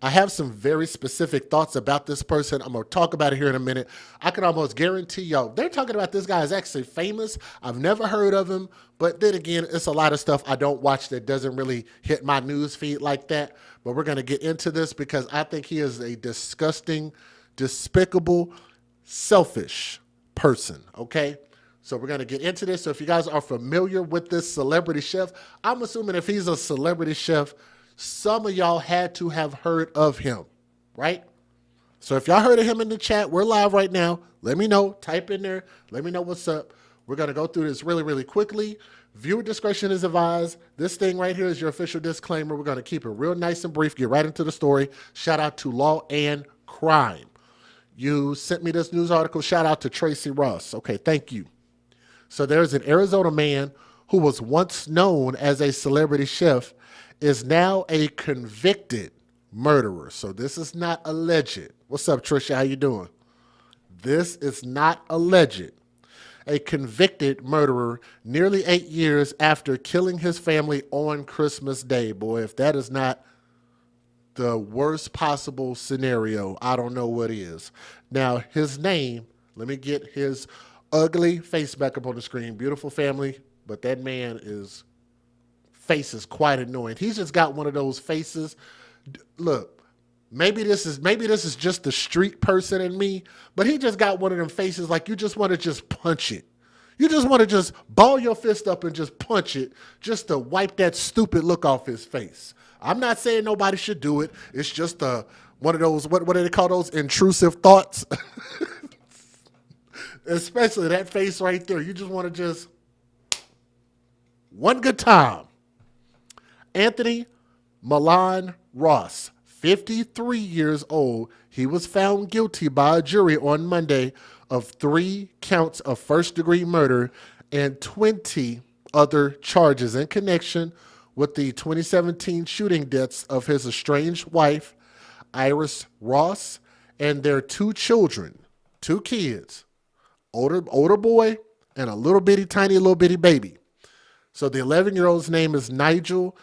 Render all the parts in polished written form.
I have some very specific thoughts about this person. I'm going to talk about it here in a minute. I can almost guarantee y'all, they're talking about this guy is actually famous. I've never heard of him. But then again, it's a lot of stuff I don't watch that doesn't really hit my news feed like that. But we're going to get into this because I think he is a disgusting, despicable, selfish person, okay? So we're going to get into this. So if you guys are familiar with this celebrity chef, I'm assuming if he's a celebrity chef, some of y'all had to have heard of him, right? So if y'all heard of him in the chat, we're live right now. Let me know. Type in there. Let me know what's up. We're going to go through this really, really quickly. Viewer discretion is advised. This thing right here is your official disclaimer. We're going to keep it real nice and brief. Get right into the story. Shout out to Law and Crime. You sent me this news article. Shout out to Tracy Ross. Okay, thank you. So there's an Arizona man who was once known as a celebrity chef is now a convicted murderer. So this is not alleged. What's up, Trisha? How you doing? This is not alleged. A convicted murderer nearly 8 years after killing his family on Christmas Day. Boy, if that is not the worst possible scenario, I don't know what is. Now, his name, let me get his ugly face back up on the screen. Beautiful family, but that man is... face is quite annoying. He's just got one of those faces. Look, maybe this is just the street person in me, but he just got one of them faces like you just want to just punch it. You just want to just ball your fist up and just punch it just to wipe that stupid look off his face. I'm not saying nobody should do it. It's just one of those, what do they call those? Intrusive thoughts. Especially that face right there. You just want to just one good time. Anthony Milan Ross, 53 years old, he was found guilty by a jury on Monday of 3 counts of first-degree murder and 20 other charges in connection with the 2017 shooting deaths of his estranged wife, Iris Ross, and their 2 children, 2 kids, older boy and a tiny little bitty baby. So the 11-year-old's name is Nigel,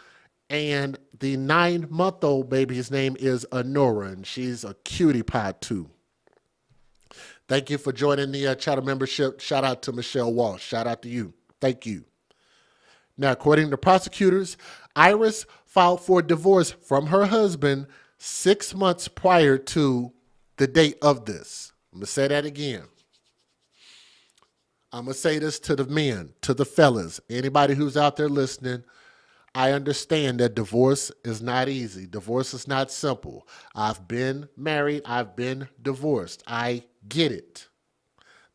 and the 9-month-old baby's name is Honora, and she's a cutie pie too. Thank you for joining the channel membership. Shout out to Michelle Walsh. Shout out to you. Thank you. Now, according to prosecutors, Iris filed for divorce from her husband 6 months prior to the date of this. I'm going to say that again. I'm going to say this to the men, to the fellas, anybody who's out there listening. I understand that divorce is not easy. Divorce is not simple. I've been married. I've been divorced. I get it.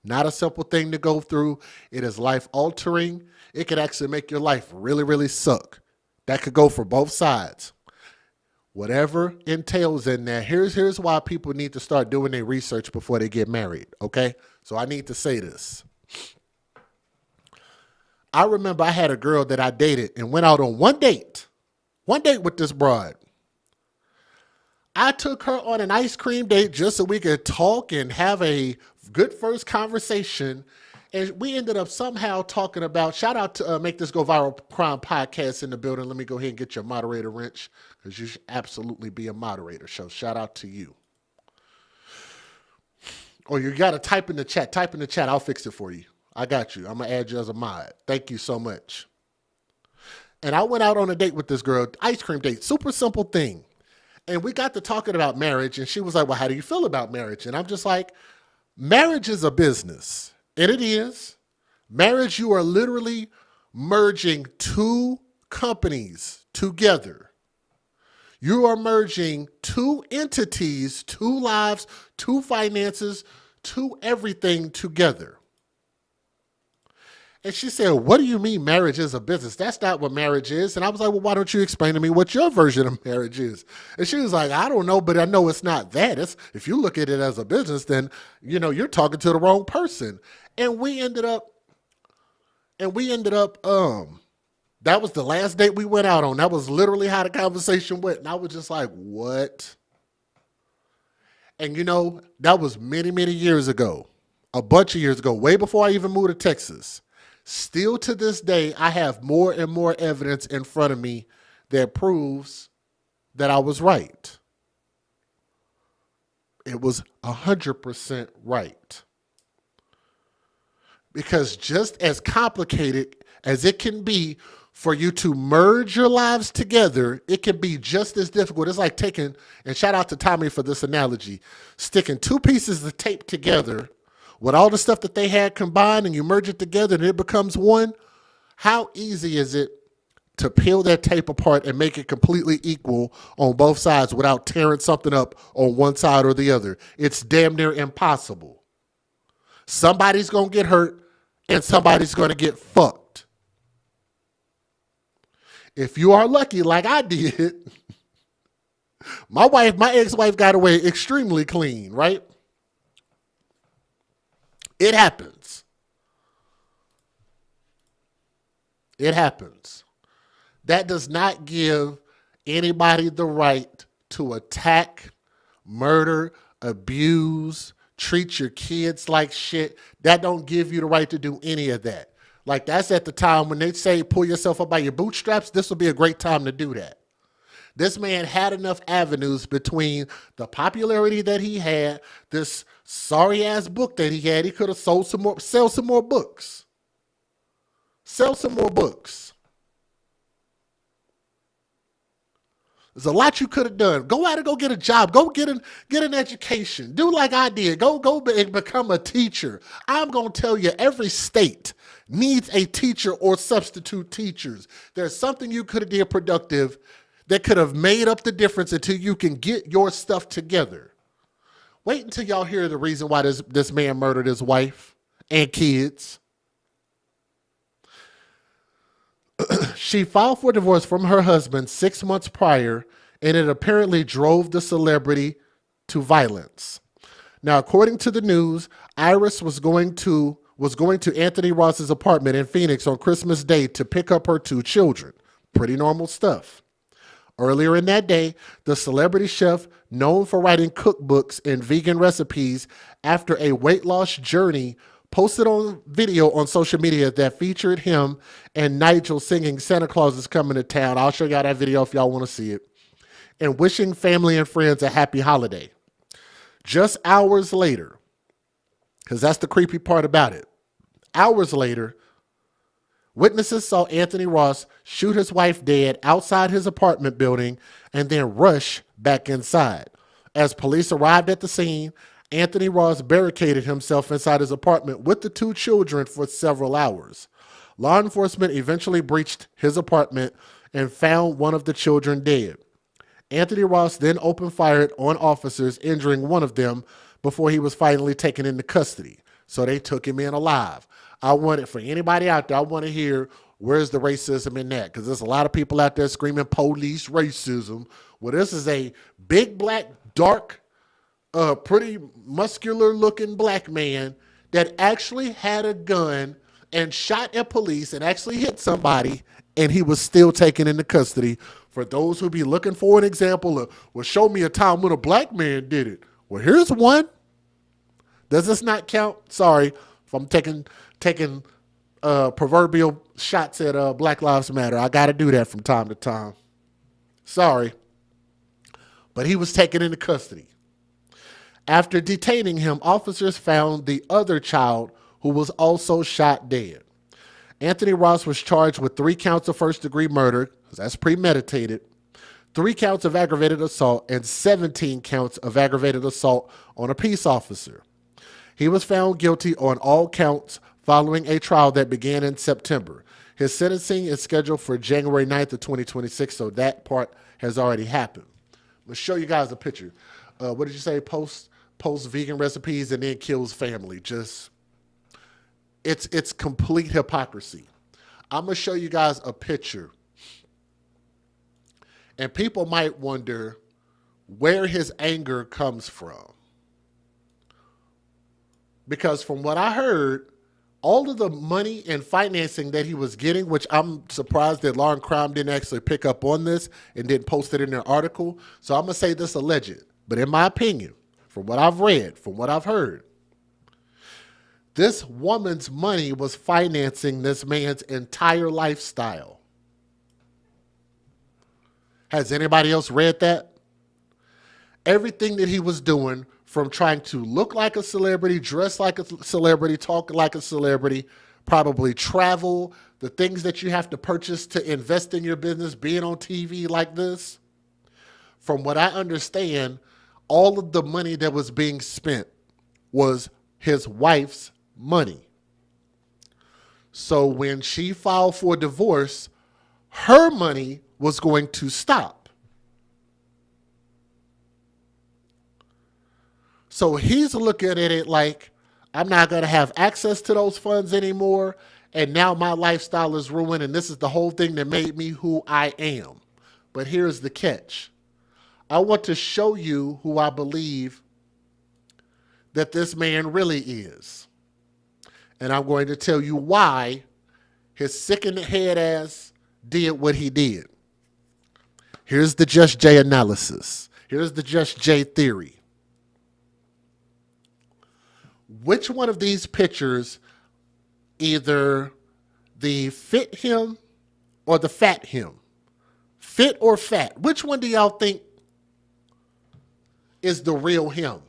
Not a simple thing to go through. It is life-altering. It could actually make your life really, really suck. That could go for both sides. Whatever entails in that, here's why people need to start doing their research before they get married, okay? So I need to say this. I remember I had a girl that I dated and went out on one date with this broad. I took her on an ice cream date just so we could talk and have a good first conversation. And we ended up somehow talking about, shout out to Make This Go Viral Crime Podcast in the building. Let me go ahead and get your moderator wrench because you should absolutely be a moderator. So shout out to you. Or you got to type in the chat. Type in the chat. I'll fix it for you. I got you. I'm going to add you as a mod. Thank you so much. And I went out on a date with this girl, ice cream date, super simple thing. And we got to talking about marriage. And she was like, well, how do you feel about marriage? And I'm just like, marriage is a business. And it is. Marriage, you are literally merging 2 companies together. You are merging 2 entities, 2 lives, 2 finances, 2 everything together. And she said, what do you mean marriage is a business? That's not what marriage is. And I was like, well, why don't you explain to me what your version of marriage is? And she was like, I don't know, but I know it's not that. If you look at it as a business, then, you're talking to the wrong person. And we ended up, that was the last date we went out on. That was literally how the conversation went. And I was just like, what? And that was many, many years ago, a bunch of years ago, way before I even moved to Texas. Still to this day, I have more and more evidence in front of me that proves that I was right. It was 100% right. Because just as complicated as it can be for you to merge your lives together, it can be just as difficult. It's like taking, and shout out to Tommy for this analogy, sticking two pieces of tape together with all the stuff that they had combined, and you merge it together and it becomes one. How easy is it to peel that tape apart and make it completely equal on both sides without tearing something up on one side or the other? It's damn near impossible. Somebody's going to get hurt and somebody's going to get fucked. If you are lucky like I did, my ex-wife got away extremely clean, right? It happens. It happens. That does not give anybody the right to attack, murder, abuse, treat your kids like shit. That don't give you the right to do any of that. Like, that's at the time when they say pull yourself up by your bootstraps. This would be a great time to do that. This man had enough avenues between the popularity that he had, this sorry ass book that he had. He could have sell some more books. Sell some more books. There's a lot you could have done. Go out and go get a job. Go get an education. Do like I did. Go and become a teacher. I'm going to tell you, every state needs a teacher or substitute teachers. There's something you could have did productive that could have made up the difference until you can get your stuff together. Wait until y'all hear the reason why this man murdered his wife and kids. She filed for divorce from her husband 6 months prior, and it apparently drove the celebrity to violence. Now, according to the news, Iris was going to Anthony Ross's apartment in Phoenix on Christmas Day to pick up her 2 children. Pretty normal stuff. Earlier in that day, the celebrity chef, known for writing cookbooks and vegan recipes after a weight loss journey, posted on video on social media that featured him and Nigel singing Santa Claus is Coming to Town. I'll show y'all that video if y'all want to see it. And wishing family and friends a happy holiday. Just hours later, because that's the creepy part about it. Hours later, witnesses saw Anthony Ross shoot his wife dead outside his apartment building and then rush back inside. As police arrived at the scene, Anthony Ross barricaded himself inside his apartment with the 2 children for several hours. Law enforcement eventually breached his apartment and found one of the children dead. Anthony Ross then opened fire on officers, injuring one of them before he was finally taken into custody. So they took him in alive. I want it for anybody out there. I want to hear, where's the racism in that? Because there's a lot of people out there screaming police racism. Well, this is a big, black, dark, pretty muscular looking black man that actually had a gun and shot at police and actually hit somebody, and he was still taken into custody. For those who be looking for an example of, well, show me a time when a black man did it. Well, here's one. Does this not count? Sorry if I'm taking proverbial shots at Black Lives Matter. I got to do that from time to time. Sorry. But he was taken into custody. After detaining him, officers found the other child who was also shot dead. Anthony Ross was charged with 3 counts of first-degree murder, because that's premeditated, 3 counts of aggravated assault, and 17 counts of aggravated assault on a peace officer. He was found guilty on all counts following a trial that began in September. His sentencing is scheduled for January 9th of 2026, so that part has already happened. I'm going to show you guys a picture. What did you say? Post vegan recipes and then kills family. Just, it's complete hypocrisy. I'm going to show you guys a picture. And people might wonder where his anger comes from. Because from what I heard, all of the money and financing that he was getting, which I'm surprised that Lauren Crime didn't actually pick up on this and didn't post it in their article. So I'm going to say this alleged. But in my opinion, from what I've read, from what I've heard, this woman's money was financing this man's entire lifestyle. Has anybody else read that? Everything that he was doing from trying to look like a celebrity, dress like a celebrity, talk like a celebrity, probably travel, the things that you have to purchase to invest in your business, being on TV like this. From what I understand, all of the money that was being spent was his wife's money. So when she filed for divorce, her money was going to stop. So he's looking at it like, I'm not going to have access to those funds anymore. And now my lifestyle is ruined. And this is the whole thing that made me who I am. But here's the catch. I want to show you who I believe that this man really is. And I'm going to tell you why his sick in the head ass did what he did. Here's the Just Jay analysis. Here's the Just Jay theory. Which one of these pictures, either the fit him or the fat him? Fit or fat? Which one do y'all think is the real him?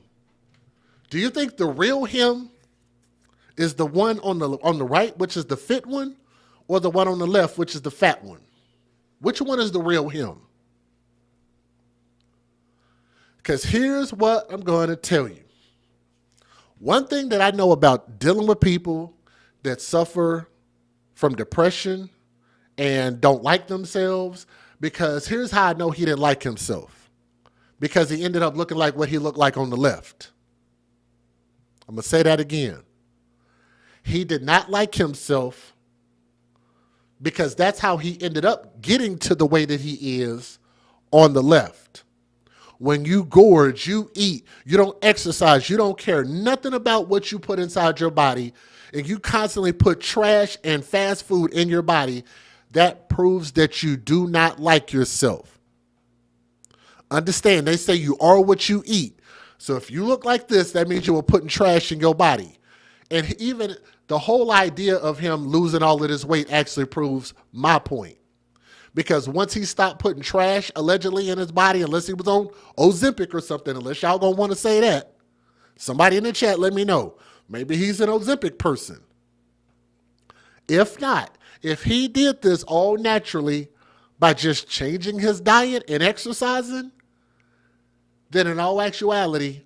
Do you think the real him is the one on the right, which is the fit one, or the one on the left, which is the fat one? Which one is the real him? Because here's what I'm going to tell you. One thing that I know about dealing with people that suffer from depression and don't like themselves, because here's how I know he didn't like himself. Because he ended up looking like what he looked like on the left. I'm going to say that again. He did not like himself because that's how he ended up getting to the way that he is on the left. When you gorge, you eat, you don't exercise, you don't care nothing about what you put inside your body, and you constantly put trash and fast food in your body, that proves that you do not like yourself. Understand, they say you are what you eat. So if you look like this, that means you were putting trash in your body. And even the whole idea of him losing all of this weight actually proves my point. Because once he stopped putting trash allegedly in his body, unless he was on Ozempic or something, unless y'all gonna want to say that, somebody in the chat let me know. Maybe he's an Ozempic person. If not, if he did this all naturally by just changing his diet and exercising, then in all actuality,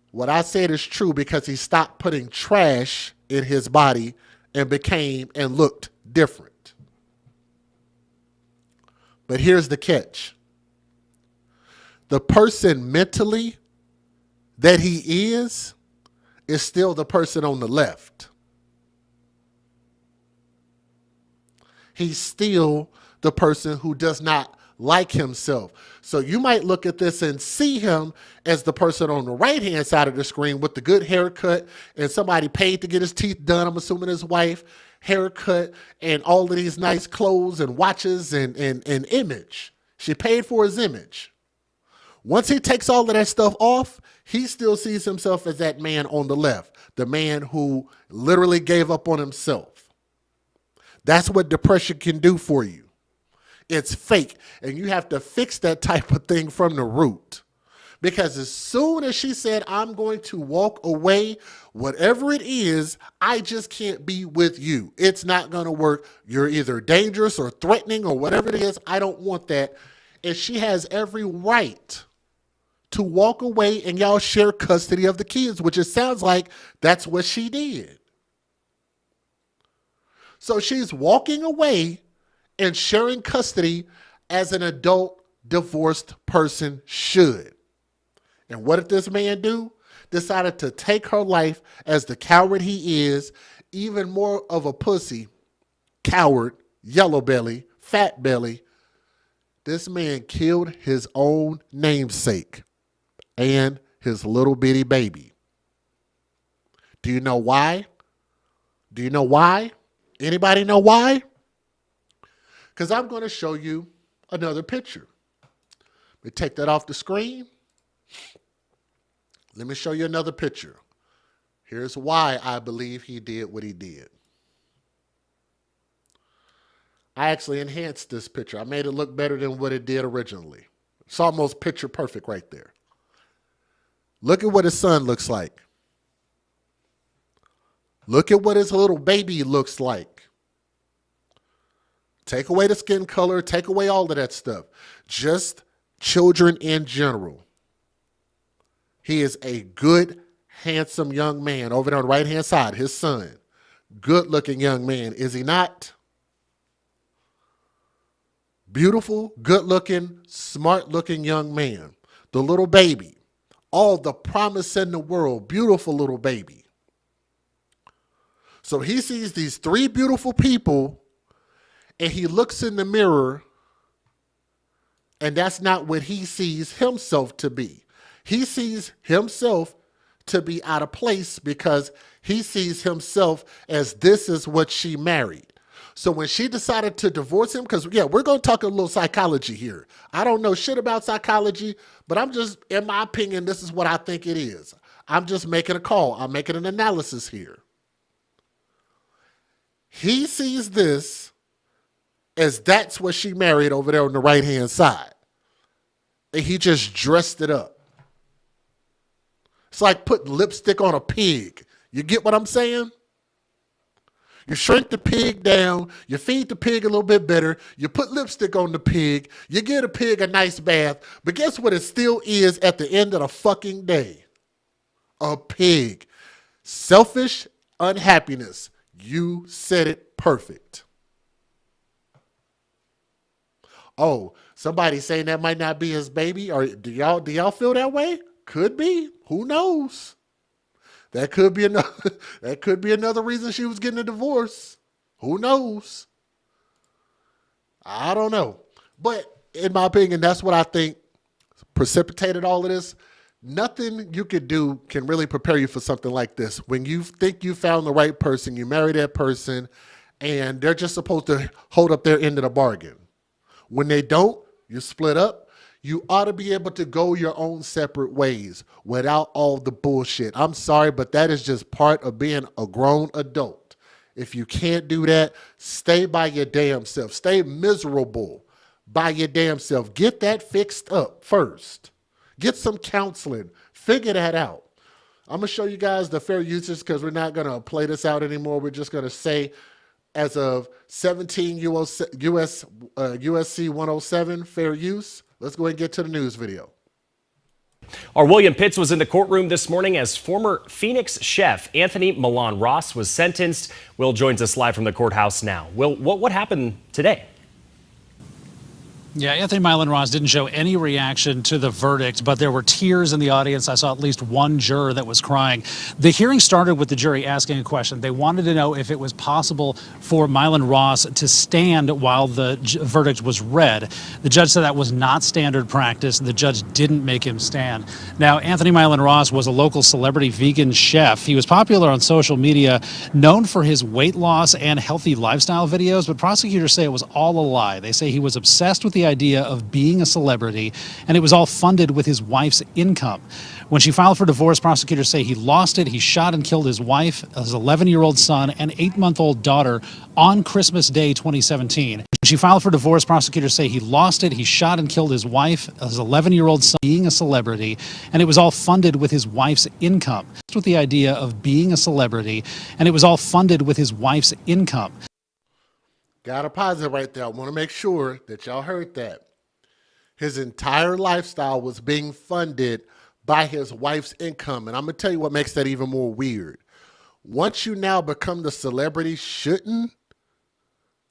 what I said is true, because he stopped putting trash in his body and became and looked different. But here's the catch. The person mentally that he is still the person on the left. He's still the person who does not like himself. So you might look at this and see him as the person on the right-hand side of the screen with the good haircut, and somebody paid to get his teeth done, I'm assuming his wife, haircut, and all of these nice clothes and watches and image. She paid for his image. Once he takes all of that stuff off, he still sees himself as that man on the left, the man who literally gave up on himself. That's what depression can do for you. It's fake, and you have to fix that type of thing from the root. Because as soon as she said, I'm going to walk away, whatever it is, I just can't be with you. It's not going to work. You're either dangerous or threatening or whatever it is. I don't want that. And she has every right to walk away, and y'all share custody of the kids, which it sounds like that's what she did. So she's walking away and sharing custody as an adult divorced person should. And what did this man do? Decided to take her life as the coward he is, even more of a pussy, coward, yellow belly, fat belly. This man killed his own namesake and his little bitty baby. Do you know why? Do you know why? Anybody know why? Because I'm going to show you another picture. Let me take that off the screen. Let me show you another picture. Here's why I believe he did what he did. I actually enhanced this picture. I made it look better than what it did originally. It's almost picture perfect right there. Look at what his son looks like. Look at what his little baby looks like. Take away the skin color, take away all of that stuff. Just children in general. He is a good, handsome young man. Over there on the right-hand side, his son. Good-looking young man, is he not? Beautiful, good-looking, smart-looking young man. The little baby. All the promise in the world. Beautiful little baby. So he sees these three beautiful people, and he looks in the mirror, and that's not what he sees himself to be. He sees himself to be out of place because he sees himself as this is what she married. So when she decided to divorce him, because, yeah, we're going to talk a little psychology here. I don't know shit about psychology, but I'm just, in my opinion, this is what I think it is. I'm just making a call. I'm making an analysis here. He sees this as that's what she married over there on the right-hand side. And he just dressed it up. It's like putting lipstick on a pig. You get what I'm saying? You shrink the pig down, you feed the pig a little bit better, you put lipstick on the pig, you give the pig a nice bath, but guess what it still is at the end of the fucking day? A pig. Selfish unhappiness. You said it perfect. Oh, somebody saying that might not be his baby, or do y'all feel that way? Could be. Who knows? That could be another reason she was getting a divorce. Who knows? I don't know. But in my opinion, that's what I think precipitated all of this. Nothing you could do can really prepare you for something like this. When you think you found the right person, you marry that person, and they're just supposed to hold up their end of the bargain. When they don't, you split up. You ought to be able to go your own separate ways without all the bullshit. I'm sorry, but that is just part of being a grown adult. If you can't do that, stay by your damn self. Stay miserable by your damn self. Get that fixed up first. Get some counseling. Figure that out. I'm going to show you guys the fair usage because we're not going to play this out anymore. We're just going to say as of 17 USC 107, fair use. Let's go ahead and get to the news video. Our William Pitts was in the courtroom this morning as former Phoenix chef Anthony Milan Ross was sentenced. Will joins us live from the courthouse now. Will, what happened today? Yeah, Anthony Milan Ross didn't show any reaction to the verdict, but there were tears in the audience. I saw at least one juror that was crying. The hearing started with the jury asking a question. They wanted to know if it was possible for Milan Ross to stand while the verdict was read. The judge said that was not standard practice, and the judge didn't make him stand. Now, Anthony Milan Ross was a local celebrity vegan chef. He was popular on social media, known for his weight loss and healthy lifestyle videos, but prosecutors say it was all a lie. They say he was obsessed with the idea of being a celebrity, and it was all funded with his wife's income. When she filed for divorce, prosecutors say he lost it. He shot and killed his wife, his 11-year-old son, and 8-month-old daughter on Christmas Day 2017. When she filed for divorce, prosecutors say he lost it. He shot and killed his wife, his 11-year-old son, being a celebrity, and it was all funded with his wife's income. With the idea of being a celebrity, and it was all funded with his wife's income. Got a positive right there. I want to make sure that y'all heard that. His entire lifestyle was being funded by his wife's income. And I'm going to tell you what makes that even more weird. Once you now become the celebrity, shouldn't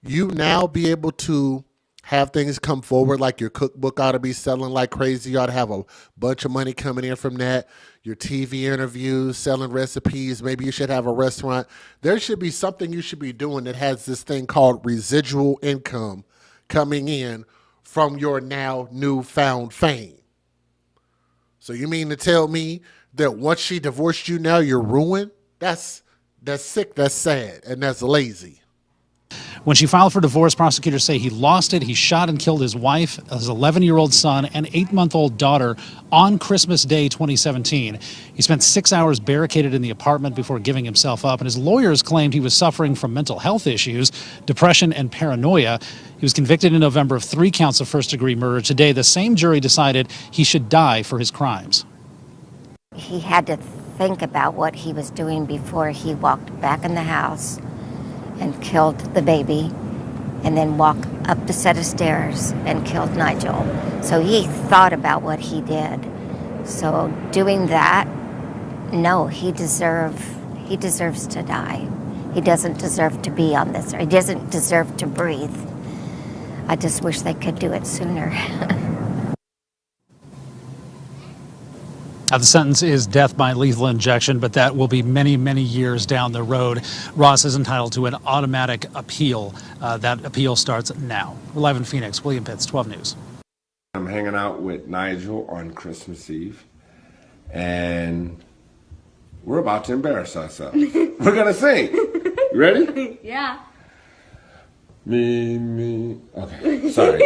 you now be able to have things come forward, like your cookbook ought to be selling like crazy? You ought to have a bunch of money coming in from that. Your TV interviews, selling recipes. Maybe you should have a restaurant. There should be something you should be doing that has this thing called residual income coming in from your now newfound fame. So you mean to tell me that once she divorced you, now you're ruined? That's sick, that's sad, and that's lazy. When she filed for divorce, prosecutors say he lost it. He shot and killed his wife, his 11-year-old son, and 8-month-old daughter on Christmas Day 2017. He spent 6 hours barricaded in the apartment before giving himself up, and his lawyers claimed he was suffering from mental health issues, depression, and paranoia. He was convicted in November of 3 counts of first-degree murder. Today, the same jury decided he should die for his crimes. He had to think about what he was doing before he walked back in the house and killed the baby, and then walk up the set of stairs and killed Nigel. So he thought about what he did. So doing that, no, he deserves to die. He doesn't deserve to be on this, or he doesn't deserve to breathe. I just wish they could do it sooner. Now, the sentence is death by lethal injection, but that will be many, many years down the road. Ross is entitled to an automatic appeal. That appeal starts now. We're live in Phoenix. William Pitts, 12 News. I'm hanging out with Nigel on Christmas Eve, and we're about to embarrass ourselves. We're gonna sing. You ready? Yeah. Me. Okay, sorry.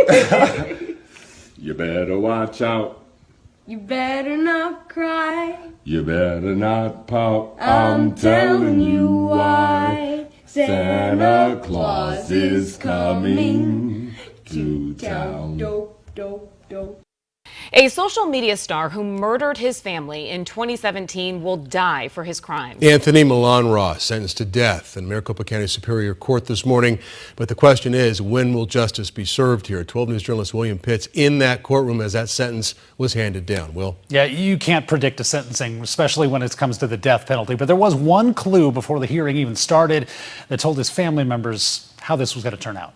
You better watch out. You better not cry. You better not pout. I'm telling you why. Santa Claus is coming to town. Dope, dope, dope. A social media star who murdered his family in 2017 will die for his crimes. Anthony Milan Ross sentenced to death in Maricopa County Superior Court this morning. But the question is, when will justice be served here? 12 News journalist William Pitts in that courtroom as that sentence was handed down. Will? Yeah, you can't predict a sentencing, especially when it comes to the death penalty. But there was one clue before the hearing even started that told his family members how this was going to turn out.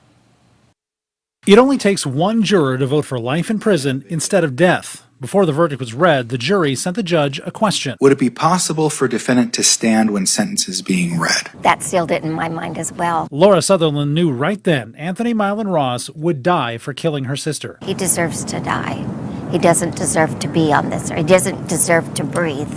It only takes one juror to vote for life in prison instead of death. Before the verdict was read, the jury sent the judge a question. Would it be possible for a defendant to stand when sentence is being read? That sealed it in my mind as well. Laura Sutherland knew right then Anthony Milan Ross would die for killing her sister. He deserves to die. He doesn't deserve to be on this, or he doesn't deserve to breathe.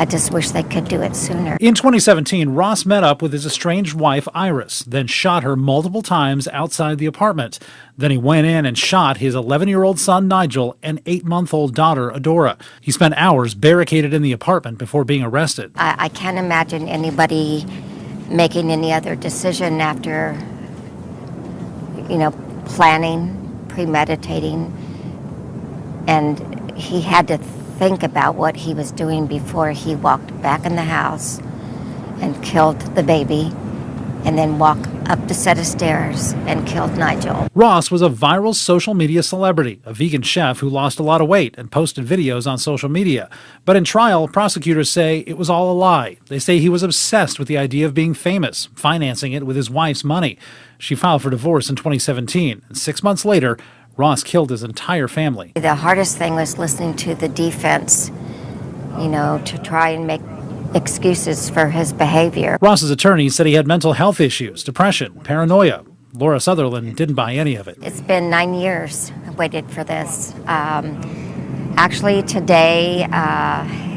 I just wish they could do it sooner. In 2017, Ross met up with his estranged wife, Iris, then shot her multiple times outside the apartment. Then he went in and shot his 11-year-old son, Nigel, and 8-month-old daughter, Adora. He spent hours barricaded in the apartment before being arrested. I can't imagine anybody making any other decision after, planning, premeditating, and he had to think about what he was doing before he walked back in the house and killed the baby, and then walk up the set of stairs and killed Nigel. Ross was a viral social media celebrity, a vegan chef who lost a lot of weight and posted videos on social media. But in trial, prosecutors say it was all a lie. They say he was obsessed with the idea of being famous, financing it with his wife's money. She filed for divorce in 2017, and 6 months later, Ross killed his entire family. The hardest thing was listening to the defense, to try and make excuses for his behavior. Ross's attorney said he had mental health issues, depression, paranoia. Laura Sutherland didn't buy any of it. It's been 9 years I waited for this. Actually, today,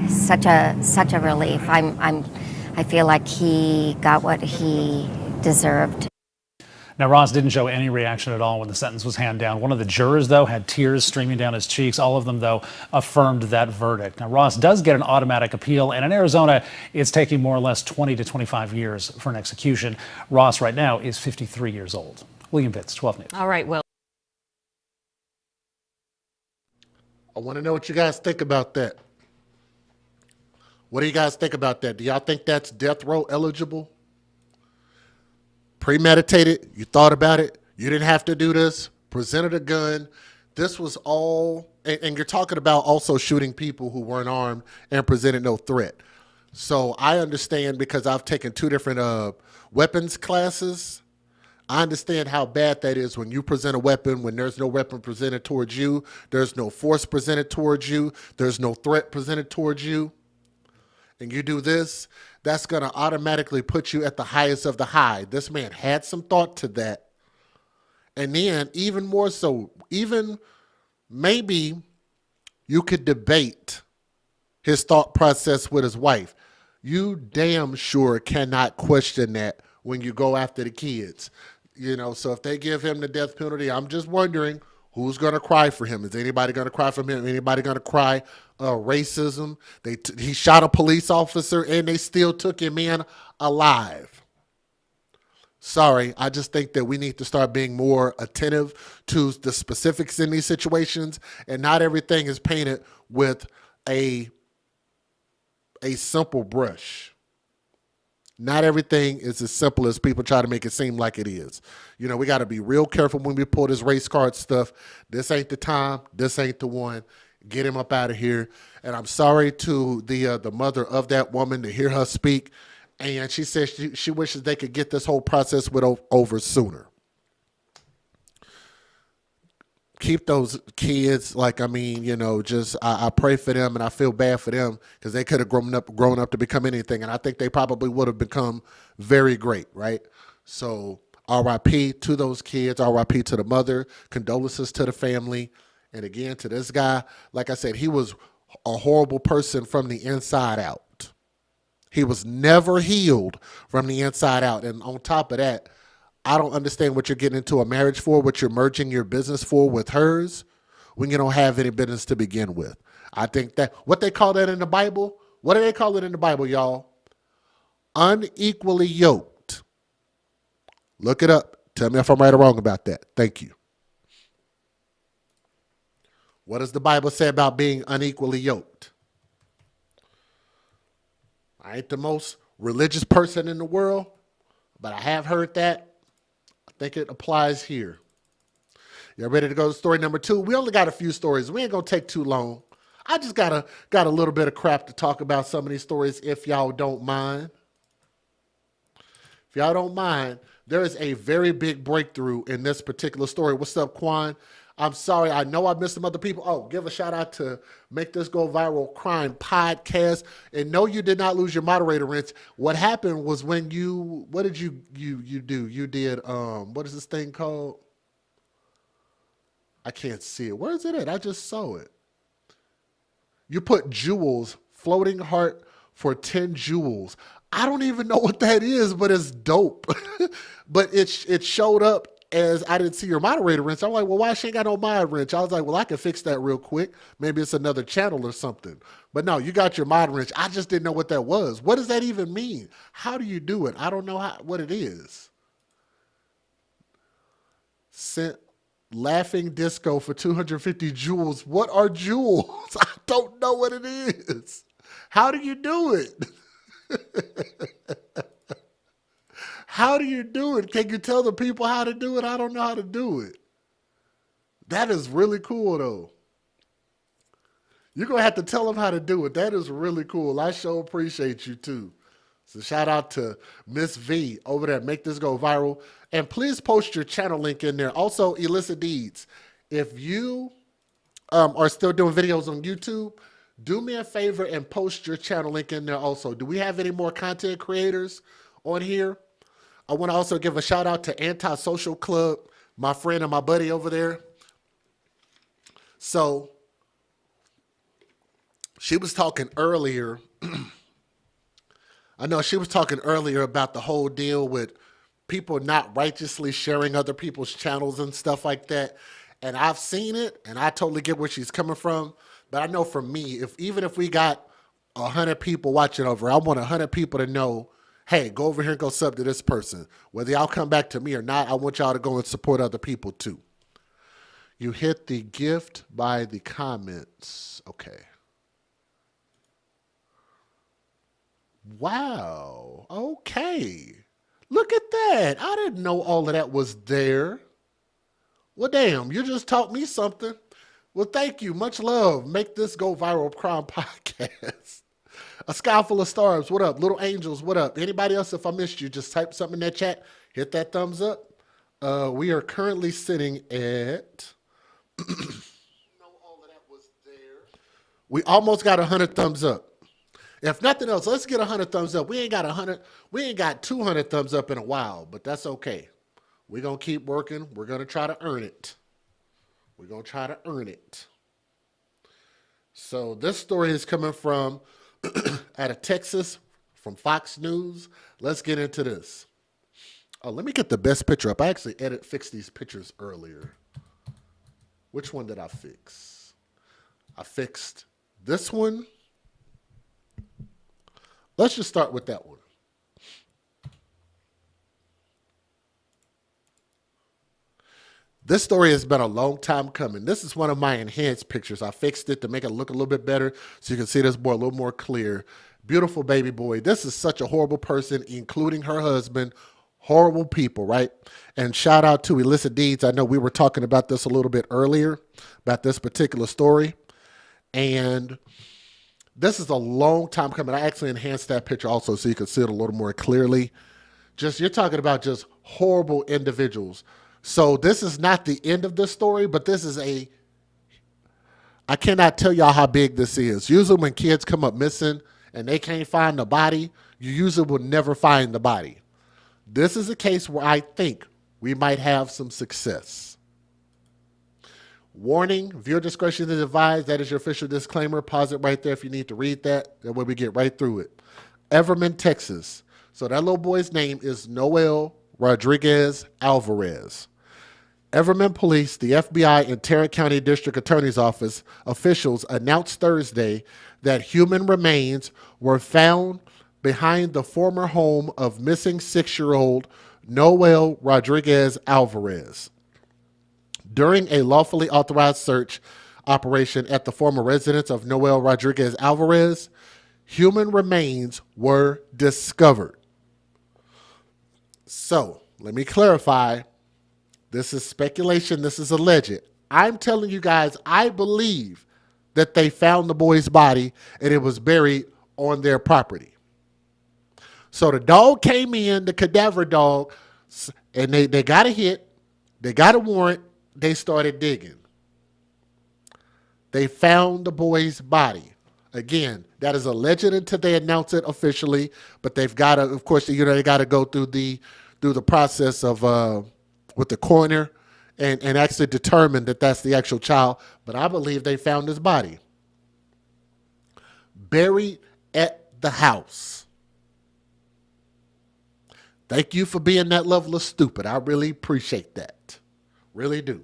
such a relief. I feel like he got what he deserved. Now, Ross didn't show any reaction at all when the sentence was handed down. One of the jurors, though, had tears streaming down his cheeks. All of them, though, affirmed that verdict. Now, Ross does get an automatic appeal, and in Arizona, it's taking more or less 20 to 25 years for an execution. Ross, right now, is 53 years old. William Pitts, 12 News. All right, Will. I want to know what you guys think about that. What do you guys think about that? Do y'all think that's death row eligible? Premeditated, you thought about it, you didn't have to do this, presented a gun. This was all, and you're talking about also shooting people who weren't armed and presented no threat. So I understand, because I've taken 2 different weapons classes. I understand how bad that is when you present a weapon, when there's no weapon presented towards you, there's no force presented towards you, there's no threat presented towards you, and you do this. That's going to automatically put you at the highest of the high. This man had some thought to that. And then even more so, even maybe you could debate his thought process with his wife. You damn sure cannot question that when you go after the kids. So if they give him the death penalty, I'm just wondering who's going to cry for him. Is anybody going to cry for him? Anybody going to cry racism? He shot a police officer and they still took him in alive. Sorry, I just think that we need to start being more attentive to the specifics in these situations, and not everything is painted with a a simple brush. Not everything is as simple as people try to make it seem like it is. You know, we got to be real careful when we pull this race card stuff. This ain't the time. This ain't the one. Get him up out of here. And I'm sorry to the mother of that woman to hear her speak. And she says she wishes they could get this whole process over sooner. Keep those kids, like, I mean, you know, just I pray for them, and I feel bad for them because they could have grown up to become anything, and I think they probably would have become very great, right? So R.I.P. to those kids, R.I.P. to the mother, condolences to the family, and again to this guy. Like I said, he was a horrible person from the inside out. He was never healed from the inside out, and on top of that, I don't understand what you're getting into a marriage for, what you're merging your business for with hers, when you don't have any business to begin with. I think that, what they call that in the Bible, what do they call it in the Bible, y'all? Unequally yoked. Look it up. Tell me if I'm right or wrong about that. Thank you. What does the Bible say about being unequally yoked? I ain't the most religious person in the world, but I have heard that. I think it applies here. Y'all ready to go to story number 2? We only got a few stories. We ain't gonna take too long. I just got a little bit of crap to talk about some of these stories, if y'all don't mind. If y'all don't mind, there is a very big breakthrough in this particular story. What's up, Quan? I'm sorry. I know I missed some other people. Oh, give a shout out to Make This Go Viral Crime Podcast. And no, you did not lose your moderator rinse. What happened was when you, what did you do? You did, what is this thing called? I can't see it. Where is it at? I just saw it. You put jewels, floating heart for 10 jewels. I don't even know what that is, but it's dope. But it showed up as I didn't see your moderator wrench. I'm like, well, why she ain't got no mod wrench? I was like, well, I can fix that real quick. Maybe it's another channel or something. But no, you got your mod wrench. I just didn't know what that was. What does that even mean? How do you do it? I don't know what it is. Sent laughing disco for 250 jewels. What are jewels? I don't know what it is. How do you do it? How do you do it? Can you tell the people how to do it? I don't know how to do it. That is really cool, though. You're going to have to tell them how to do it. That is really cool. I sure appreciate you, too. So shout out to Miss V over there. Make This Go Viral. And please post your channel link in there. Also, Illicit Deeds, if you are still doing videos on YouTube, do me a favor and post your channel link in there also. Do we have any more content creators on here? I want to also give a shout out to Anti-Social Club, my friend and my buddy over there. So she was talking earlier. I know she was talking earlier about the whole deal with people not righteously sharing other people's channels and stuff like that. And I've seen it, and I totally get where she's coming from. But I know for me, even if we got 100 people watching over, I want 100 people to know, hey, go over here and go sub to this person. Whether y'all come back to me or not, I want y'all to go and support other people too. You hit the gift by the comments. Okay. Wow. Okay. Look at that. I didn't know all of that was there. Well, damn, you just taught me something. Well, thank you. Much love. Make This Go Viral Crime Podcast. A Sky Full of Stars. What up? Little Angels. What up? Anybody else, if I missed you, just type something in that chat. Hit that thumbs up. We are currently sitting at... We almost got 100 thumbs up. If nothing else, let's get 100 thumbs up. We ain't got 100. We ain't got 200 thumbs up in a while, but that's okay. We're going to keep working. We're going to try to earn it. We're going to try to earn it. So this story is coming from out of Texas, from Fox News. Let's get into this. Oh, let me get the best picture up. I actually fixed these pictures earlier. Which one did I fix? I fixed this one. Let's just start with that one. This story has been a long time coming. This is one of my enhanced pictures. I fixed it to make it look a little bit better so you can see this boy a little more clear. Beautiful baby boy. This is such a horrible person, including her husband. Horrible people, right? And shout out to Illicit Deeds. I know we were talking about this a little bit earlier, about this particular story. And this is a long time coming. I actually enhanced that picture also so you can see it a little more clearly. You're talking about just horrible individuals. So this is not the end of the story, but this is I cannot tell y'all how big this is. Usually when kids come up missing and they can't find the body, you usually will never find the body. This is a case where I think we might have some success. Warning, viewer discretion is advised. That is your official disclaimer. Pause it right there if you need to read that. That way we get right through it. Everman, Texas. So that little boy's name is Noel Rodriguez-Alvarez. Everman Police, the FBI, and Tarrant County District Attorney's Office officials announced Thursday that human remains were found behind the former home of missing 6-year-old Noel Rodriguez-Alvarez. During a lawfully authorized search operation at the former residence of Noel Rodriguez-Alvarez, human remains were discovered. So, let me clarify. This is speculation. This is alleged. I'm telling you guys, I believe that they found the boy's body and it was buried on their property. So the dog came in, the cadaver dog, and they got a hit. They got a warrant. They started digging. They found the boy's body. Again, that is alleged until they announce it officially, but they've got to, of course, they got to go through the process of with the coroner and actually determine that that's the actual child. But I believe they found his body buried at the house. Thank you for being that level of stupid. I really appreciate that. Really do.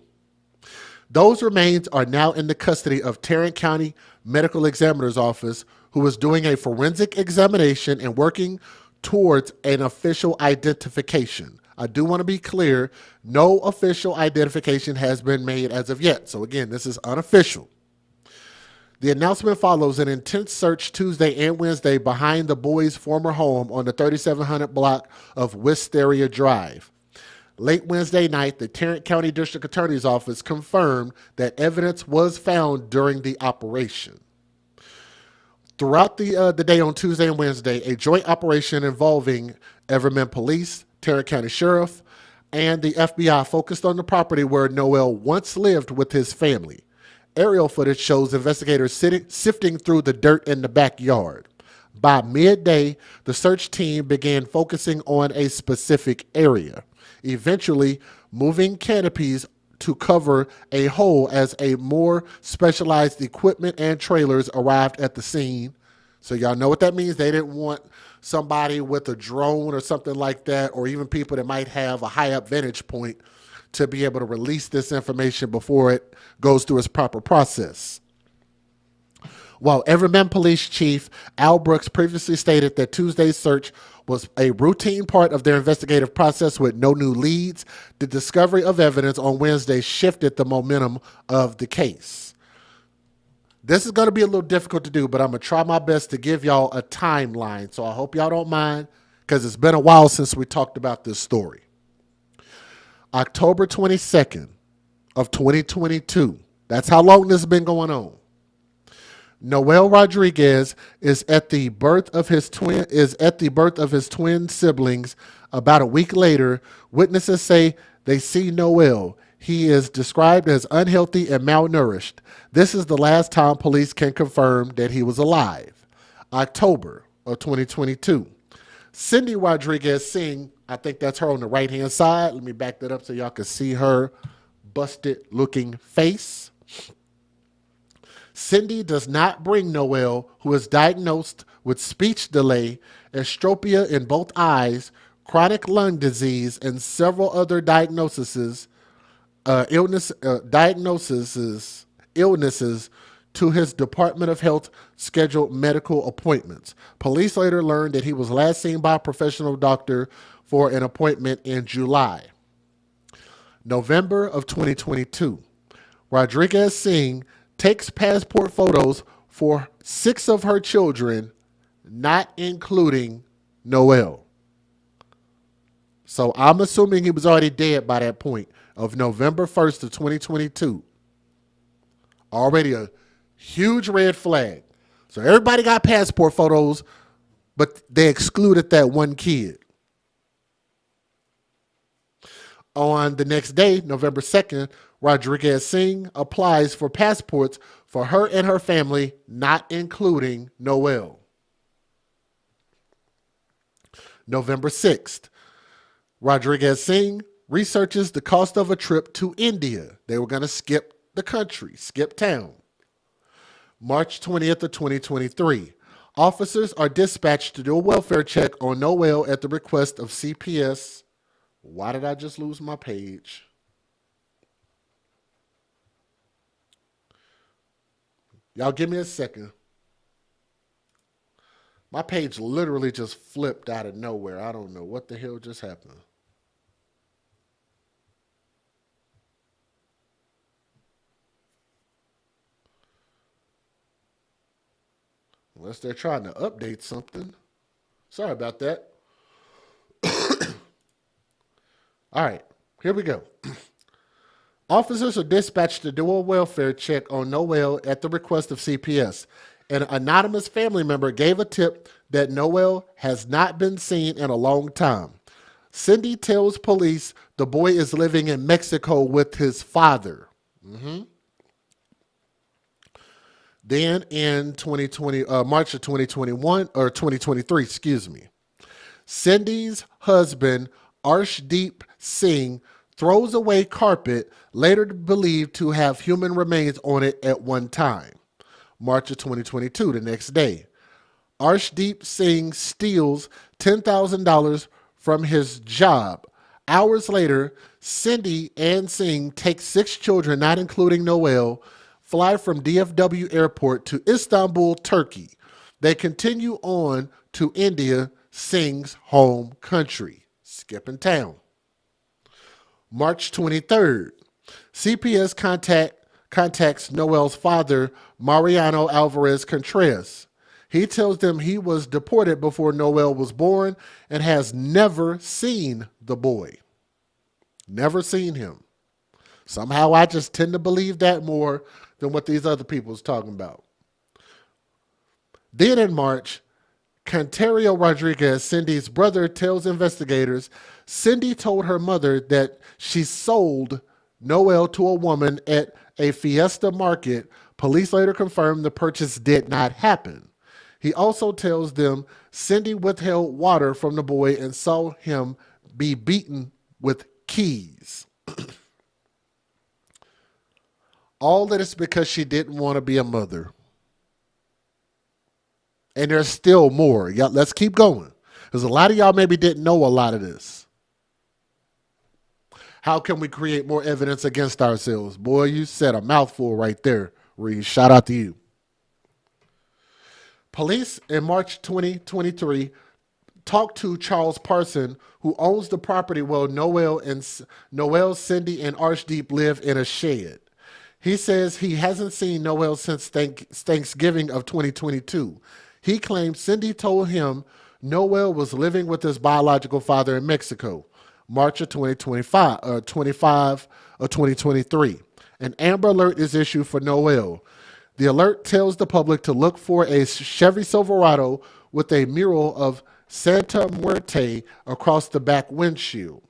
Those remains are now in the custody of Tarrant County Medical Examiner's Office, who is doing a forensic examination and working towards an official identification. I do want to be clear, no official identification has been made as of yet. So again, this is unofficial. The announcement follows an intense search Tuesday and Wednesday behind the boy's former home on the 3700 block of Wisteria Drive. Late Wednesday night, the Tarrant County District Attorney's Office confirmed that evidence was found during the operation. Throughout the day on Tuesday and Wednesday, a joint operation involving Everman Police, Tarrant County Sheriff, and the FBI focused on the property where Noel once lived with his family. Aerial footage shows investigators sifting through the dirt in the backyard. By midday, the search team began focusing on a specific area, eventually moving canopies to cover a hole as a more specialized equipment and trailers arrived at the scene. So y'all know what that means. They didn't want somebody with a drone or something like that, or even people that might have a high up vantage point to be able to release this information before it goes through its proper process. While Everman Police Chief Al Brooks previously stated that Tuesday's search was a routine part of their investigative process with no new leads, the discovery of evidence on Wednesday shifted the momentum of the case. This is going to be a little difficult to do, but I'm going to try my best to give y'all a timeline. So I hope y'all don't mind, because it's been a while since we talked about this story. October 22nd of 2022. That's how long this has been going on. Noel Rodriguez is at the birth of his twin siblings. About a week later, witnesses say they see Noel. He is described as unhealthy and malnourished. This is the last time police can confirm that he was alive. October of 2022. Cindy Rodriguez Singh, I think that's her on the right-hand side. Let me back that up so y'all can see her busted-looking face. Cindy does not bring Noel, who is diagnosed with speech delay, estropia in both eyes, chronic lung disease, and several other illnesses to his Department of Health scheduled medical appointments. Police later learned that he was last seen by a professional doctor for an appointment in July. November of 2022. Rodriguez Singh takes passport photos for 6 of her children not including Noel. So I'm assuming he was already dead by that point of November 1st of 2022. Already a huge red flag. So everybody got passport photos, but they excluded that one kid. On the next day, November 2nd, Rodriguez applies for passports for her and her family, not including Noel. November 6th, Rodriguez researches the cost of a trip to India. They were going to skip the country, skip town. March 20th of 2023, officers are dispatched to do a welfare check on Noel at the request of CPS. Why did I just lose my page? Y'all give me a second. My page literally just flipped out of nowhere. I don't know what the hell just happened. Unless they're trying to update something. Sorry about that. All right, here we go. Officers are dispatched to do a welfare check on Noel at the request of CPS. An anonymous family member gave a tip that Noel has not been seen in a long time. Cindy tells police the boy is living in Mexico with his father. Then in March of 2023, Cindy's husband, Arshdeep Singh, throws away carpet later believed to have human remains on it at one time. March of 2022, the next day, Arshdeep Singh steals $10,000 from his job. Hours later, Cindy and Singh take 6 children, not including Noel, fly from DFW airport to Istanbul, Turkey. They continue on to India, Singh's home country. Skipping town. March 23rd, CPS contacts Noel's father, Mariano Alvarez Contreras. He tells them he was deported before Noel was born and has never seen the boy. Never seen him. Somehow I just tend to believe that more than what these other people is talking about. Then in March, Cantario Rodriguez, Cindy's brother, tells investigators Cindy told her mother that she sold Noel to a woman at a Fiesta market. Police later confirmed the purchase did not happen. He also tells them Cindy withheld water from the boy and saw him be beaten with keys. All that is because she didn't want to be a mother. And there's still more. Y'all, let's keep going. Because a lot of y'all maybe didn't know a lot of this. How can we create more evidence against ourselves? Boy, you said a mouthful right there, Reed. Shout out to you. Police in March 2023 talked to Charles Parson, who owns the property where Noel, Cindy, and Arshdeep live in a shed. He says he hasn't seen Noel since Thanksgiving of 2022. He claims Cindy told him Noel was living with his biological father in Mexico. March of 2023. An Amber Alert is issued for Noel. The alert tells the public to look for a Chevy Silverado with a mural of Santa Muerte across the back windshield.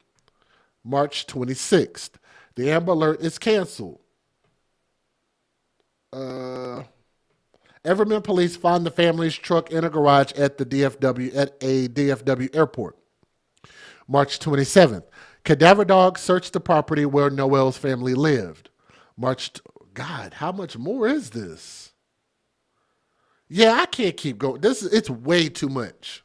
March 26th. The Amber Alert is canceled. Everman police find the family's truck in a garage at a DFW airport. March 27th. Cadaver dogs search the property where Noel's family lived. God, how much more is this? Yeah, I can't keep going. It's way too much.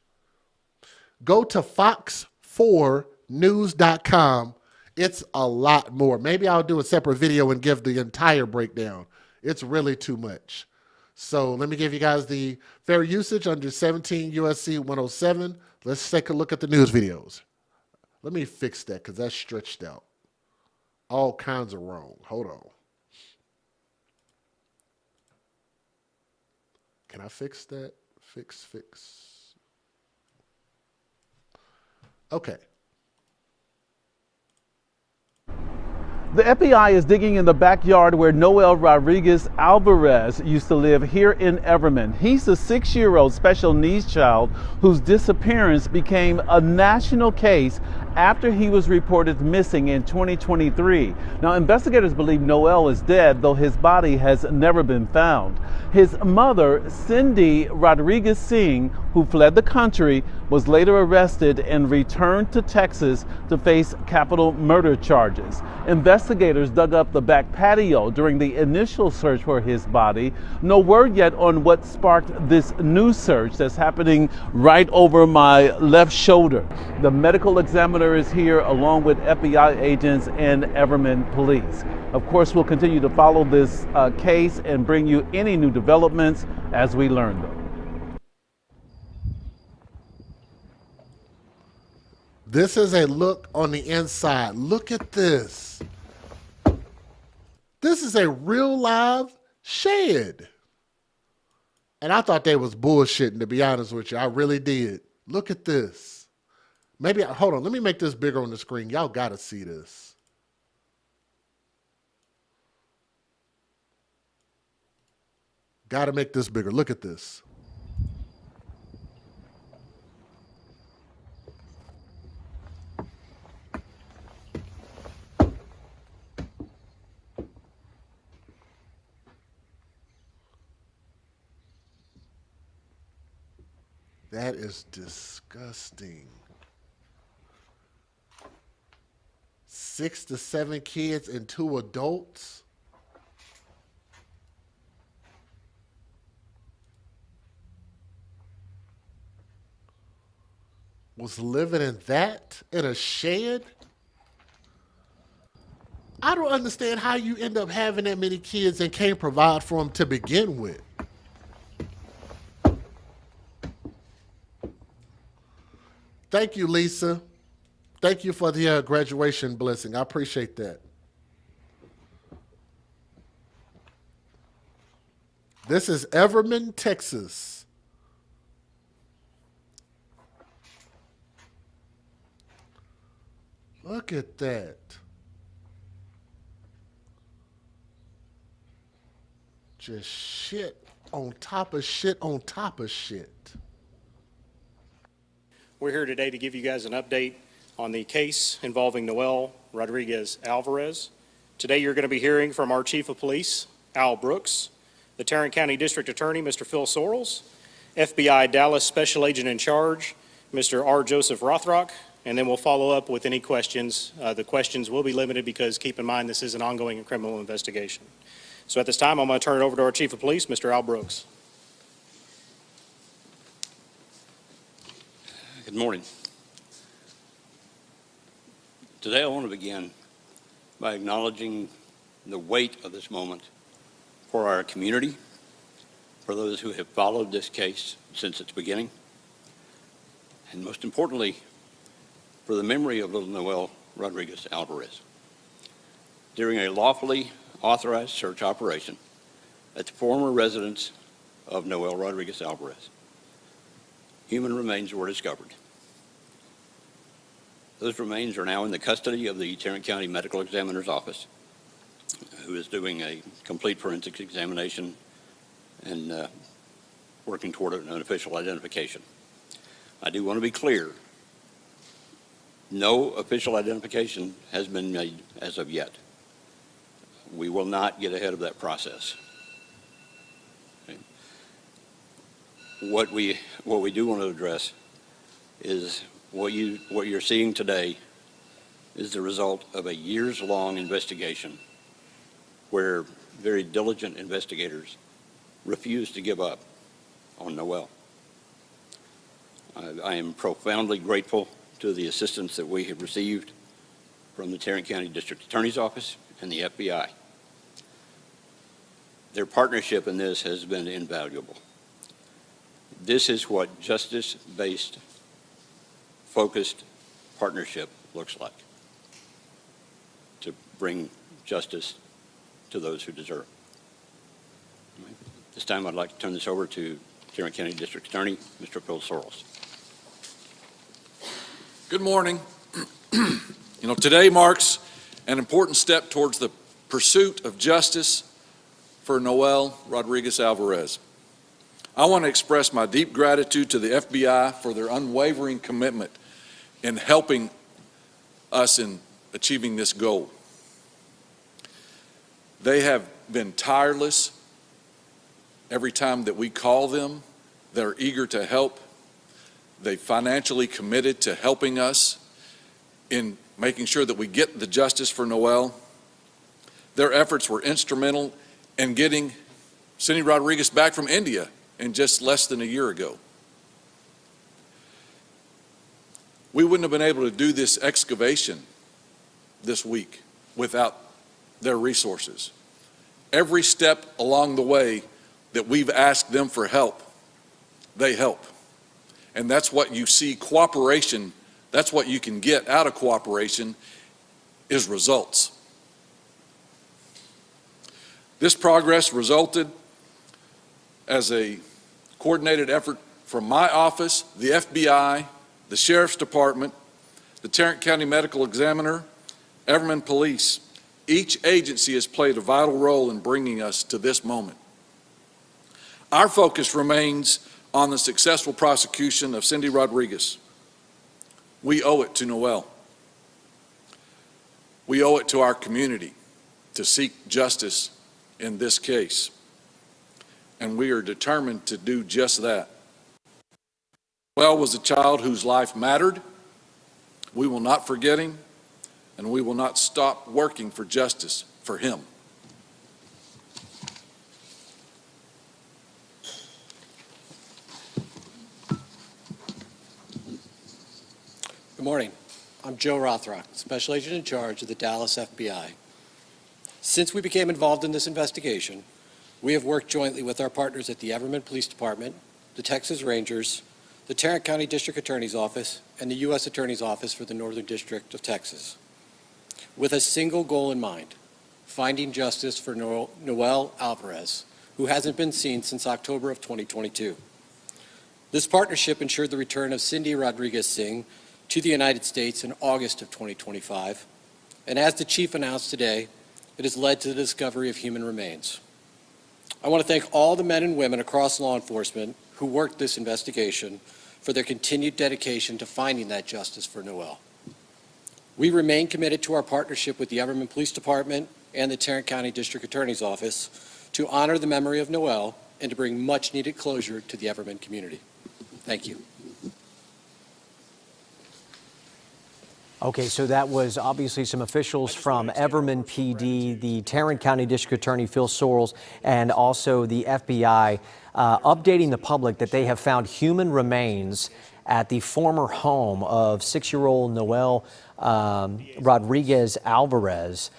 Go to fox4news.com. It's a lot more. Maybe I'll do a separate video and give the entire breakdown. It's really too much. So let me give you guys the fair usage under 17 USC 107. Let's take a look at the news videos. Let me fix that because that's stretched out. All kinds of wrong. Hold on. Can I fix that? Fix. Okay. The FBI is digging in the backyard where Noel Rodriguez-Alvarez used to live here in Everman. He's a 6-year-old special needs child whose disappearance became a national case after he was reported missing in 2023. Now, investigators believe Noel is dead, though his body has never been found. His mother, Cindy Rodriguez-Singh, who fled the country, was later arrested and returned to Texas to face capital murder charges. Investigators dug up the back patio during the initial search for his body. No word yet on what sparked this new search that's happening right over my left shoulder. The medical examiner is here along with FBI agents and Everman police. Of course, we'll continue to follow this case and bring you any new developments as we learn them. This is a look on the inside. Look at this. This is a real live shed. And I thought they was bullshitting, to be honest with you. I really did. Look at this. Maybe, hold on, let me make this bigger on the screen. Y'all gotta see this. Gotta make this bigger. Look at this. That is disgusting. 6 to 7 kids and 2 adults. Was living in that in a shed? I don't understand how you end up having that many kids and can't provide for them to begin with. Thank you, Lisa. Thank you for the graduation blessing. I appreciate that. This is Everman, Texas. Look at that. Just shit on top of shit on top of shit. We're here today to give you guys an update on the case involving Noel Rodriguez-Alvarez. Today you're going to be hearing from our Chief of Police, Al Brooks, the Tarrant County District Attorney, Mr. Phil Sorrells, FBI Dallas Special Agent in Charge, Mr. R. Joseph Rothrock, and then we'll follow up with any questions. The questions will be limited because keep in mind this is an ongoing criminal investigation. So at this time I'm going to turn it over to our Chief of Police, Mr. Al Brooks. Good morning. Today I want to begin by acknowledging the weight of this moment for our community, for those who have followed this case since its beginning, and most importantly, for the memory of little Noel Rodriguez-Alvarez. During a lawfully authorized search operation at the former residence of Noel Rodriguez-Alvarez, human remains were discovered. Those remains are now in the custody of the Tarrant County Medical Examiner's Office, who is doing a complete forensics examination and working toward an official identification. I do want to be clear, no official identification has been made as of yet. We will not get ahead of that process. Okay. What we do want to address is what you're seeing today is the result of a years-long investigation where very diligent investigators refused to give up on Noel. I am profoundly grateful to the assistance that we have received from the Tarrant County District Attorney's Office and the FBI. Their partnership in this has been invaluable. This is what justice-based, focused partnership looks like, to bring justice to those who deserve. This time I'd like to turn this over to Tarrant County District Attorney, Mr. Phil Sorrells. Good morning. Today marks an important step towards the pursuit of justice for Noel Rodriguez-Alvarez. I want to express my deep gratitude to the FBI for their unwavering commitment in helping us in achieving this goal. They have been tireless every time that we call them. They're eager to help. They financially committed to helping us in making sure that we get the justice for Noel. Their efforts were instrumental in getting Cindy Rodriguez back from India in just less than a year ago. We wouldn't have been able to do this excavation this week without their resources. Every step along the way that we've asked them for help, they help. And that's what you see, cooperation, that's what you can get out of cooperation, is results. This progress resulted as a coordinated effort from my office, the FBI, the Sheriff's Department, the Tarrant County Medical Examiner, Everman Police. Each agency has played a vital role in bringing us to this moment. Our focus remains on the successful prosecution of Cindy Rodriguez. We owe it to Noel. We owe it to our community to seek justice in this case. And we are determined to do just that. Noel was a child whose life mattered. We will not forget him, and we will not stop working for justice for him. Good morning. I'm Joe Rothrock, Special Agent in charge of the Dallas FBI. Since we became involved in this investigation, we have worked jointly with our partners at the Everman Police Department, the Texas Rangers, the Tarrant County District Attorney's Office, and the U.S. Attorney's Office for the Northern District of Texas, with a single goal in mind: finding justice for Noel Alvarez, who hasn't been seen since October of 2022. This partnership ensured the return of Cindy Rodriguez-Singh to the United States in August of 2025, and as the Chief announced today, it has led to the discovery of human remains. I want to thank all the men and women across law enforcement who worked this investigation for their continued dedication to finding that justice for Noel. We remain committed to our partnership with the Everman Police Department and the Tarrant County District Attorney's Office to honor the memory of Noel and to bring much-needed closure to the Everman community. Thank you. Okay, so that was obviously some officials from Everman PD, the Tarrant County District Attorney Phil Sorrells, and also the FBI updating the public that they have found human remains at the former home of 6-year-old Noel Rodriguez-Alvarez.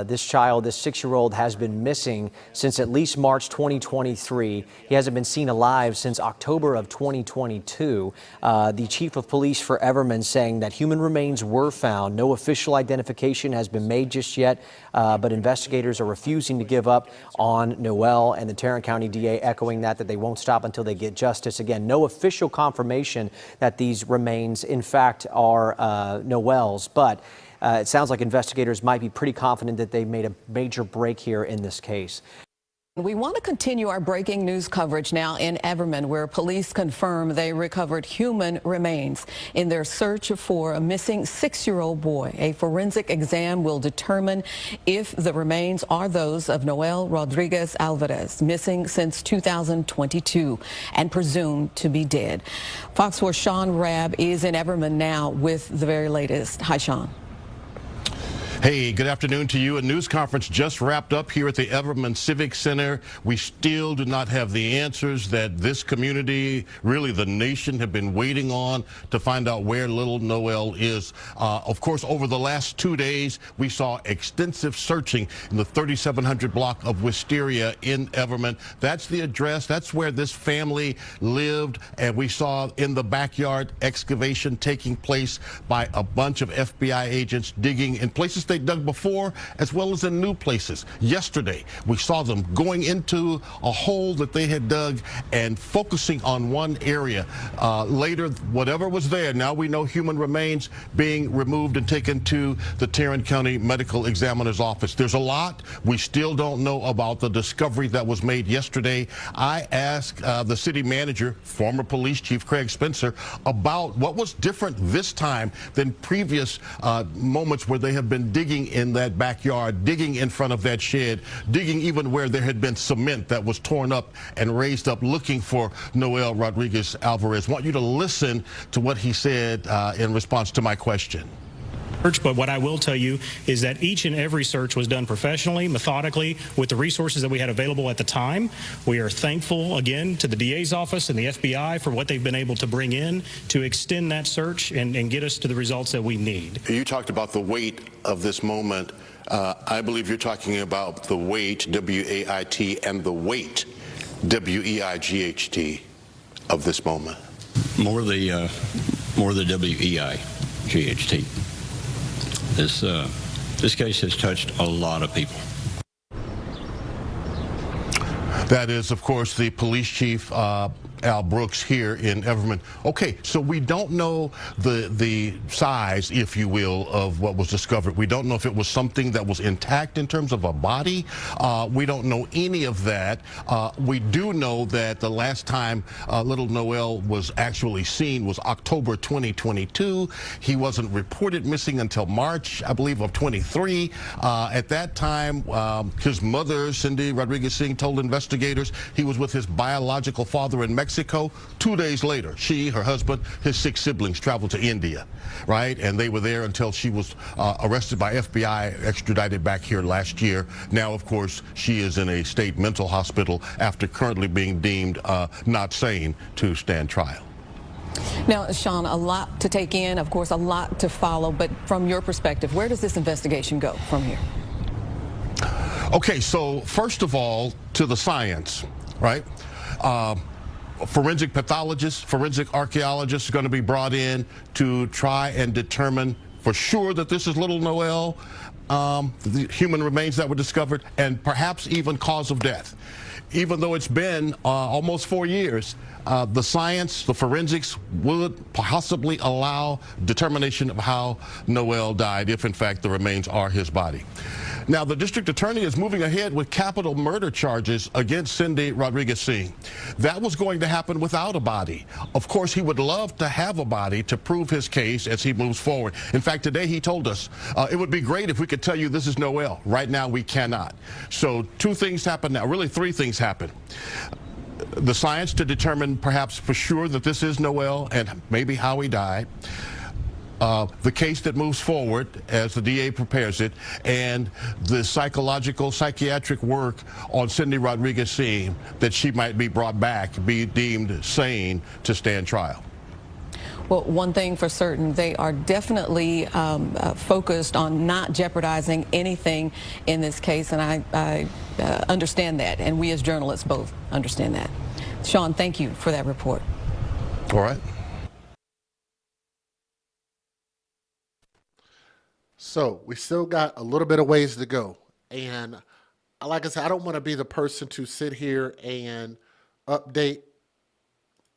This child, this 6-year-old, has been missing since at least March 2023. He hasn't been seen alive since October of 2022. The chief of police for Everman saying that human remains were found. No official identification has been made just yet, but investigators are refusing to give up on Noel, and the Tarrant County DA echoing that they won't stop until they get justice. Again, no official confirmation that these remains, in fact, are Noel's, but it sounds like investigators might be pretty confident that they made a major break here in this case. We want to continue our breaking news coverage now in Everman, where police confirm they recovered human remains in their search for a missing 6-year-old boy. A forensic exam will determine if the remains are those of Noel Rodriguez-Alvarez, missing since 2022 and presumed to be dead. Fox 4's Sean Rabb is in Everman now with the very latest. Hi, Sean. Hey, good afternoon to you. A news conference just wrapped up here at the Everman Civic Center. We still do not have the answers that this community, really the nation, have been waiting on to find out where little Noel is. Of course, over the last 2 days, we saw extensive searching in the 3700 block of Wisteria in Everman. That's the address. That's where this family lived. And we saw in the backyard excavation taking place by a bunch of FBI agents digging in places they dug before, as well as in new places. Yesterday, we saw them going into a hole that they had dug and focusing on one area. Later, whatever was there, now we know human remains being removed and taken to the Tarrant County Medical Examiner's office. There's a lot we still don't know about the discovery that was made yesterday. I asked the city manager, former police chief Craig Spencer, about what was different this time than previous moments where they have been digging in that backyard, digging in front of that shed, digging even where there had been cement that was torn up and raised up, looking for Noel Rodriguez-Alvarez. I want you to listen to what he said in response to my question. But what I will tell you is that each and every search was done professionally, methodically, with the resources that we had available at the time. We are thankful, again, to the DA's office and the FBI for what they've been able to bring in to extend that search and get us to the results that we need. You talked about the weight of this moment. I believe you're talking about the weight, W-A-I-T, and the weight, W-E-I-G-H-T, of this moment. More the W-E-I-G-H-T. This case has touched a lot of people. That is, of course, the police chief, Al Brooks, here in Everman. Okay, so we don't know the size, if you will, of what was discovered. We don't know if it was something that was intact in terms of a body. We don't know any of that. We do know that the last time little Noel was actually seen was October 2022. He wasn't reported missing until March, I believe, of 23. At that time, his mother, Cindy Rodriguez-Singh, told investigators he was with his biological father in Mexico. 2 days later, she, her husband, his 6 siblings traveled to India, right? And they were there until she was arrested by FBI, extradited back here last year. Now, of course, she is in a state mental hospital after currently being deemed not sane to stand trial. Now, Sean, a lot to take in, of course, a lot to follow. But from your perspective, where does this investigation go from here? Okay, so first of all, to the science, right? Forensic pathologists, forensic archaeologists are going to be brought in to try and determine for sure that this is little Noel, the human remains that were discovered, and perhaps even cause of death. Even though it's been almost 4 years, the science, the forensics would possibly allow determination of how Noel died if, in fact, the remains are his body. Now, the district attorney is moving ahead with capital murder charges against Cindy Rodriguez-Singh. That was going to happen without a body. Of course, he would love to have a body to prove his case as he moves forward. In fact, today he told us it would be great if we could tell you this is Noel. Right now, we cannot. So 2 things happen now, really 3 things happen. The science to determine perhaps for sure that this is Noel and maybe how he died. The case that moves forward as the DA prepares it, and the psychiatric work on Cindy Rodriguez-Singh, that she might be brought back, be deemed sane to stand trial. Well, one thing for certain, they are definitely focused on not jeopardizing anything in this case, and I understand that, and we as journalists both understand that. Sean, thank you for that report. All right. So we still got a little bit of ways to go. And like I said, I don't want to be the person to sit here and update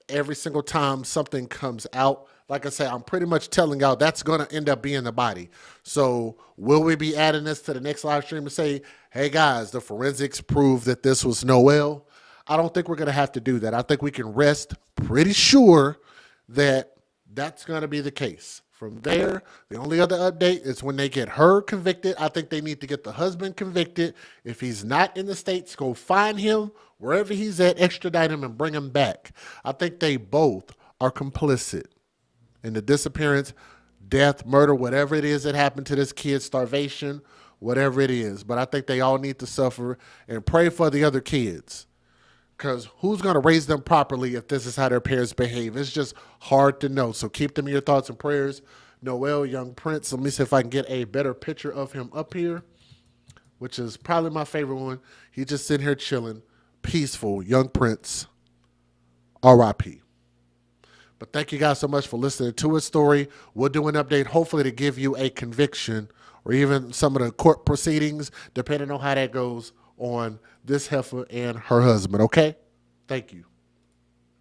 every single time something comes out. Like I say, I'm pretty much telling y'all that's going to end up being the body. So will we be adding this to the next live stream and say, hey guys, the forensics proved that this was Noel? I don't think we're going to have to do that. I think we can rest pretty sure that that's going to be the case. From there, the only other update is when they get her convicted. I think they need to get the husband convicted. If he's not in the States, go find him wherever he's at, extradite him, and bring him back. I think they both are complicit in the disappearance, death, murder, whatever it is that happened to this kid, starvation, whatever it is. But I think they all need to suffer and pray for the other kids. Because who's going to raise them properly if this is how their parents behave? It's just hard to know. So keep them in your thoughts and prayers. Noel, young Prince. Let me see if I can get a better picture of him up here, which is probably my favorite one. He's just sitting here chilling, peaceful, young Prince, R.I.P. But thank you guys so much for listening to his story. We'll do an update, hopefully to give you a conviction or even some of the court proceedings, depending on how that goes on this heifer and her husband, okay? Thank you.